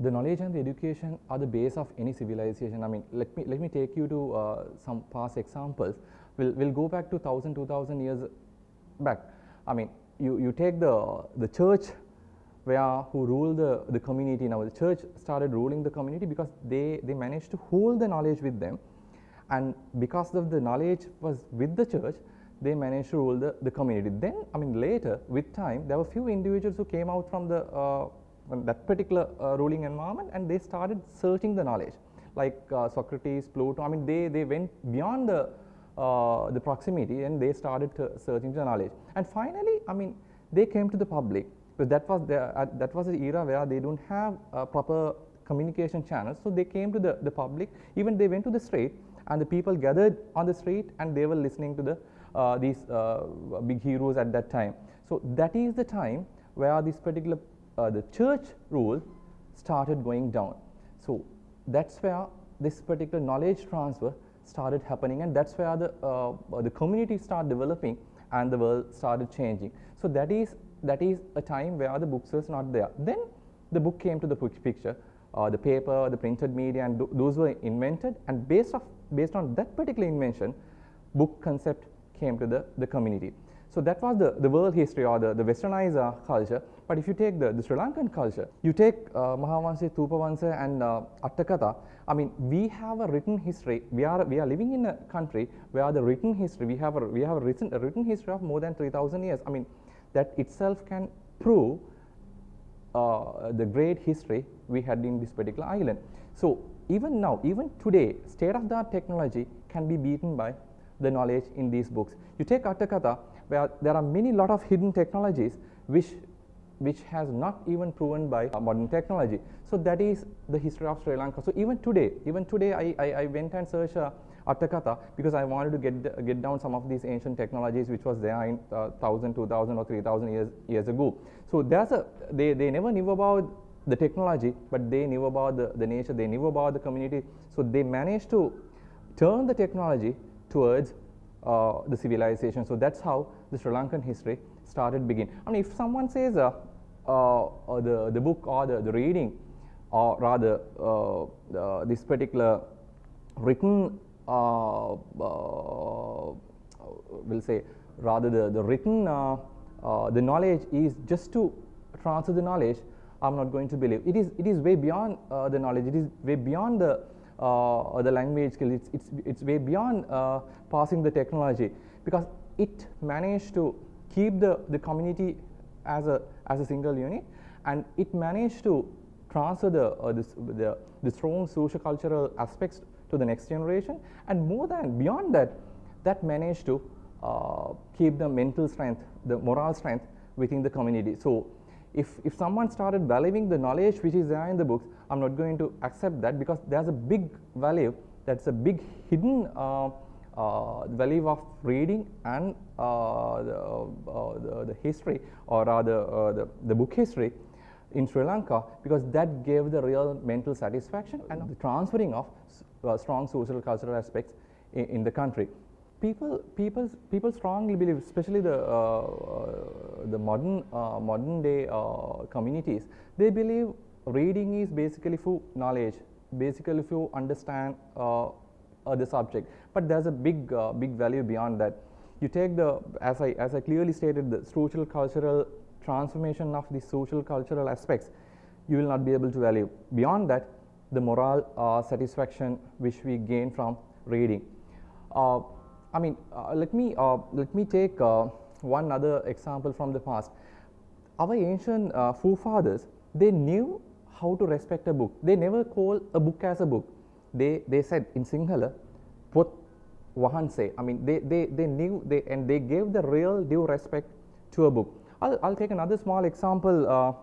the knowledge and the education are the base of any civilization. I mean, let me take you to some past examples. We'll go back to 2,000 years back. I mean, you take the church who ruled the community. Now the church started ruling the community because they managed to hold the knowledge with them, and because of the knowledge was with the church, they managed to rule the community. Then, I mean, later with time, there were few individuals who came out from that particular ruling environment, and they started searching the knowledge, like Socrates, Plato. I mean, they went beyond the proximity, and they started searching the knowledge. And finally, I mean, they came to the public, because that was the era where they don't have proper communication channels. So they came to the public. Even they went to the street, and the people gathered on the street, and they were listening to these big heroes at that time. So that is the time where this particular the church rule started going down. So that's where this particular knowledge transfer started happening, and that's where the community started developing and the world started changing. So that is a time where the books was not there. Then the book came to the picture, the paper, the printed media, and those were invented, and based on that particular invention, book concept came to the community. So that was the world history, or the westernized culture. But if you take the Sri Lankan culture, you take Mahavansha, Thupavansa, and Attakatha. I mean, we have a written history. We are living in a country where the written history, we have a written history of more than 3,000 years. I mean, that itself can prove the great history we had in this particular island. So even now, even today, state-of-the-art technology can be beaten by the knowledge in these books. You take Attakatha, where there are lot of hidden technologies which has not even proven by modern technology. So that is the history of Sri Lanka. So even today I went and searched Attakatha, because I wanted to get down some of these ancient technologies which was there in 1,000, 2,000 or 3,000 years ago. So they never knew about the technology, but they knew about the nature, they knew about the community. So they managed to turn the technology towards the civilization. So that's how the Sri Lankan history started begin. I mean, if someone says the book or the reading, or rather this particular written, we'll say rather the written the knowledge is just to transfer the knowledge, I'm not going to believe. It is way beyond the knowledge. It is way beyond the language skill. It's way beyond passing the technology, because it managed to keep the community as a single unit, and it managed to transfer the strong socio-cultural aspects to the next generation, and beyond that managed to keep the mental strength, the moral strength within the community. So if someone started valuing the knowledge which is there in the books, I'm not going to accept that, because there's a big value, that's a big hidden value of reading and the history, or rather the book history in Sri Lanka, because that gave the real mental satisfaction and the transferring of strong social cultural aspects in the country. People strongly believe, especially the modern day communities, they believe reading is basically for knowledge, basically for understand the subject. But there's a big value beyond that. You take as I clearly stated, the social cultural transformation of the social cultural aspects, you will not be able to value. Beyond that, the moral satisfaction which we gain from reading. I mean, let me take one other example from the past. Our ancient forefathers, they knew how to respect a book. They never call a book as a book. They said in Sinhala, "Pot wahanse." I mean, they knew, and they gave the real due respect to a book. I'll take another small example.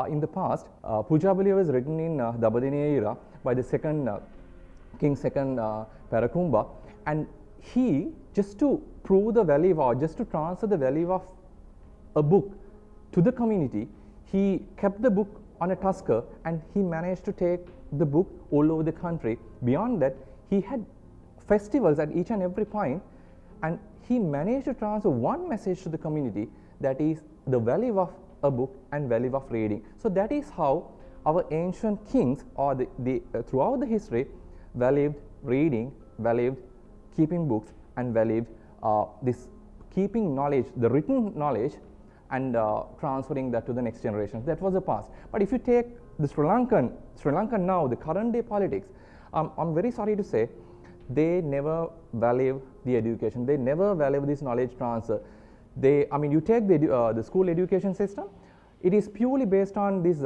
In the past, Pujabaliya was written in Dabadiniya era by the King second Parakumba, and he, just to prove the value, or just to transfer the value of a book to the community, he kept the book on a tusker, and he managed to take the book all over the country. Beyond that, he had festivals at each and every point, and he managed to transfer one message to the community, that is the value of a book and value of reading. So that is how our ancient kings or throughout the history valued reading, valued keeping books, and valued this keeping knowledge, the written knowledge, and transferring that to the next generation. That was the past. But if you take the Sri Lankan now, the current day politics, I'm very sorry to say, they never value the education. They never value this knowledge transfer. You take the school education system, it is purely based on this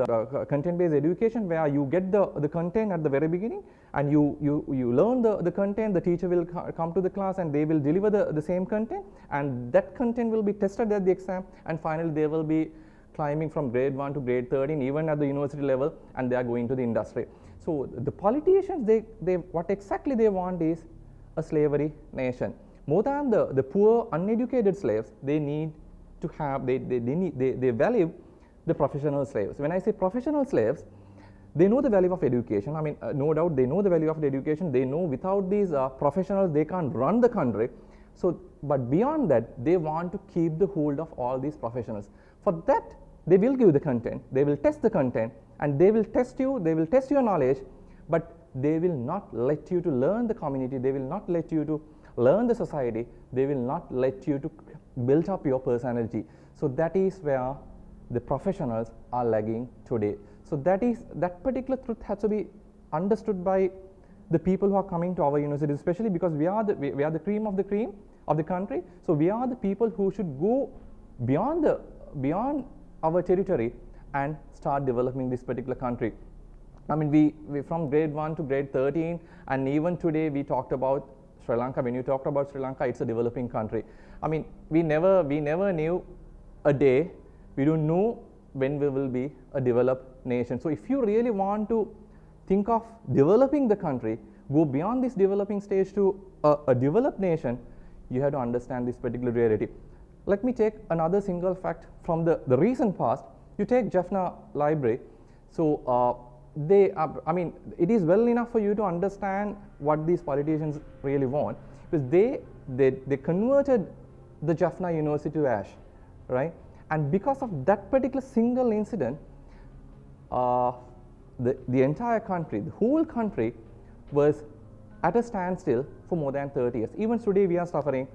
content-based education, where you get the content at the very beginning, and you learn the content. The teacher will come to the class and they will deliver the same content, and that content will be tested at the exam, and finally they will be climbing from grade 1 to grade 13, even at the university level, and they are going to the industry. So the politicians, what exactly they want is a slavery nation. More than the poor uneducated slaves, they need to have, they value the professional slaves. When I say professional slaves, they know the value of education. No doubt they know the value of the education. They know without these professionals, they can't run the country. So, but beyond that, they want to keep the hold of all these professionals. For that, they will give the content, they will test the content, and they will test you, they will test your knowledge, but they will not let you to learn the community, they will not let you to learn the society, they will not let you to build up your personality. So that is where the professionals are lagging today. So that particular truth has to be understood by the people who are coming to our university, especially because we are the cream of the country. So we are the people who should go beyond our territory and start developing this particular country. We from grade 1 to grade 13, and even today we talked about Sri Lanka. When you talked about Sri Lanka, it's a developing country. We never knew a day. We don't know when we will be a developed nation. So if you really want to think of developing the country, go beyond this developing stage to a developed nation, you have to understand this particular reality. Let me take another single fact from the recent past. You take Jaffna Library. So it is well enough for you to understand what these politicians really want, because they converted the Jaffna University to ash, right? And because of that particular single incident, the entire country, the whole country, was at a standstill for more than 30 years. Even today we are suffering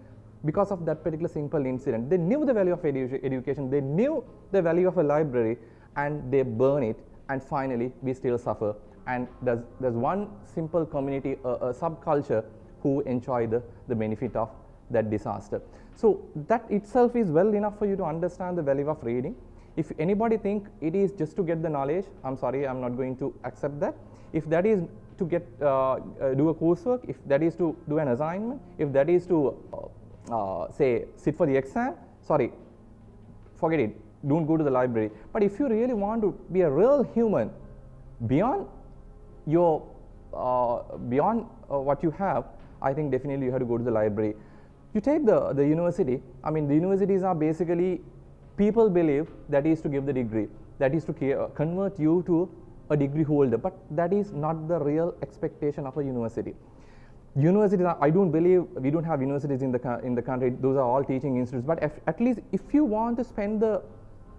because of that particular simple incident. They knew the value of education, they knew the value of a library, and they burn it, and finally we still suffer. And there's one simple community, a subculture, who enjoy the benefit of that disaster. So that itself is well enough for you to understand the value of reading. If anybody think it is just to get the knowledge, I'm sorry, I'm not going to accept that. If that is to get do a coursework, if that is to do an assignment, if that is to say sit for the exam, sorry, forget it, don't go to the library. But if you really want to be a real human beyond your what you have, I think definitely you have to go to the library. You take the university. The universities are basically, people believe that is to give the degree, that is to convert you to a degree holder, but that is not the real expectation of a university. Universities, I don't believe we don't have universities in the country. Those are all teaching institutes. But at least if you want to spend the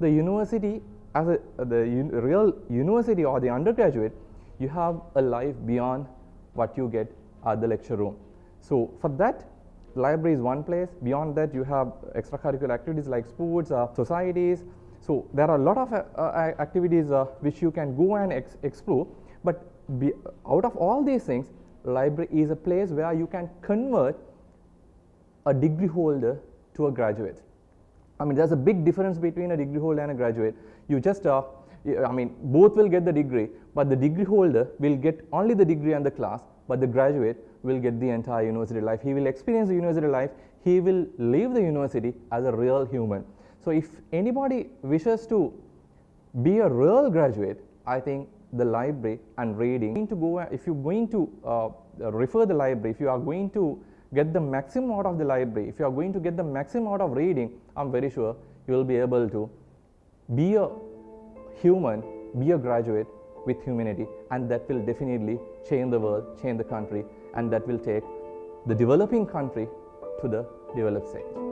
university as the real university or the undergraduate, you have a life beyond what you get at the lecture room. So for that, library is one place. Beyond that, you have extracurricular activities like sports, societies. So there are a lot of activities which you can go and explore. But out of all these things, library is a place where you can convert a degree holder to a graduate. There's a big difference between a degree holder and a graduate. You just, both will get the degree, but the degree holder will get only the degree and the class, but the graduate will get the entire university life. He will experience the university life. He will leave the university as a real human. So if anybody wishes to be a real graduate, I think the library and reading, if you're going to refer the library, if you are going to get the maximum out of the library, if you are going to get the maximum out of reading, I'm very sure you will be able to be a human, be a graduate with humanity, and that will definitely change the world, change the country, and that will take the developing country to the developed stage.